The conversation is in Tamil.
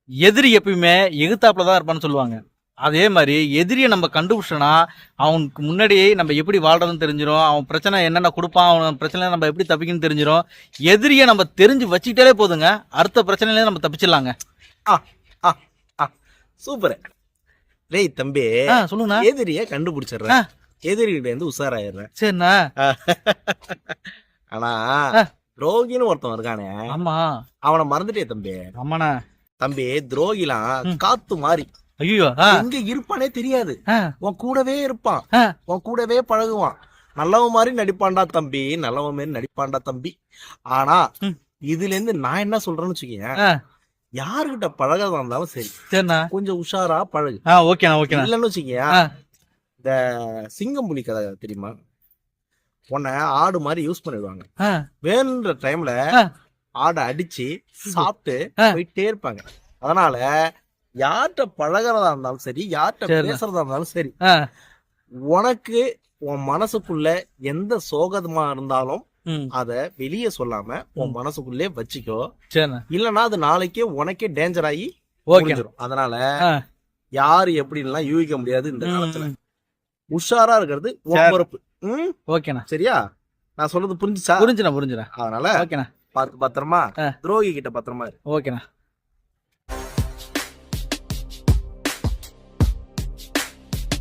எதிரி எப்பயுமே எகுத்தாப்புல தான் இருப்பான்னு சொல்லுவாங்க. அதே மாதிரி எதிரியை நம்ம கண்டுபிடிச்சோன்னா அவனுக்கு முன்னாடியே நம்ம எப்படி வாழ்றதுன்னு தெரிஞ்சிடும். அவன் பிரச்சனை என்னென்ன கொடுப்பான், அவன் பிரச்சனை நம்ம எப்படி தப்பிக்கணும்னு தெரிஞ்சிடும். எதிரியை நம்ம தெரிஞ்சு வச்சுக்கிட்டாலே போதுங்க, அடுத்த பிரச்சனையில நம்ம தப்பிச்சிடலாங்க. சூப்பர். டேய் தம்பி, சொல்லுங்க. எதிரிய கண்டுபிடிச்சிடுறேன், எதிரிகிட்ட இருந்து உஷாராயிடுறேன். சரிண்ணா. ஆனா துரோகின்னு ஒருத்தன் இருக்கானே, ஆமா, அவனை மறந்துட்டே தம்பி. ஆமாண்ணா. தம்பி, துரோகிலாம் காத்து மாறி ஐயோ எங்க இருப்பானே தெரியாது. உன் கூடவே இருப்பான், உன் கூடவே பழகுவான். நல்லவன் மாதிரி நடிப்பான்டா தம்பி, நல்லவன் மாதிரி நடிப்பான்டா தம்பி. ஆனா இதுல இருந்து நான் என்ன சொல்றேன்னு வச்சுக்கீங்க, யாருகிட்ட பழகதா இருந்தாலும் சரி, சரிண்ணா, கொஞ்சம் உஷாரா பழகு. ஓகேண்ணா, ஓகேண்ணா. இல்லன்னு வச்சுக்கீங்க, இந்த சிங்கம் புலி கதை தெரியுமா? உன்னை ஆடு மாதிரி யூஸ் பண்ணிடுவாங்க. வேணுன்ற டைம்ல ஆடை அடிச்சு சாப்பிட்டு போயிட்டே இருப்பாங்க. அதனால யார்கிட்ட பழகிறதா இருந்தாலும் சரி, யார்கிட்ட பேசுறதா இருந்தாலும் சரி, உனக்கு உன் மனசுக்குள்ள எந்த சோகமா இருந்தாலும் அத வெளியே சொல்லாம உன் மனசுக்குள்ளே வச்சுக்கோ. இல்லன்னா அது நாளைக்கே உனக்கே டேஞ்சர் ஆகி ஓடிடும். அதனால யாரு எப்படின்லாம் யூகிக்க முடியாது இந்த காலத்துல. உஷாரா இருக்கிறது உன் பொறுப்பு. ஓகேண்ணா, சரியா? நான் சொல்றது புரிஞ்சுச்சா? புரிஞ்சுண்ணா. அதனால பார்த்து பத்திரமா, துரோகி கிட்ட பத்திரமா. ஓகேண்ணா.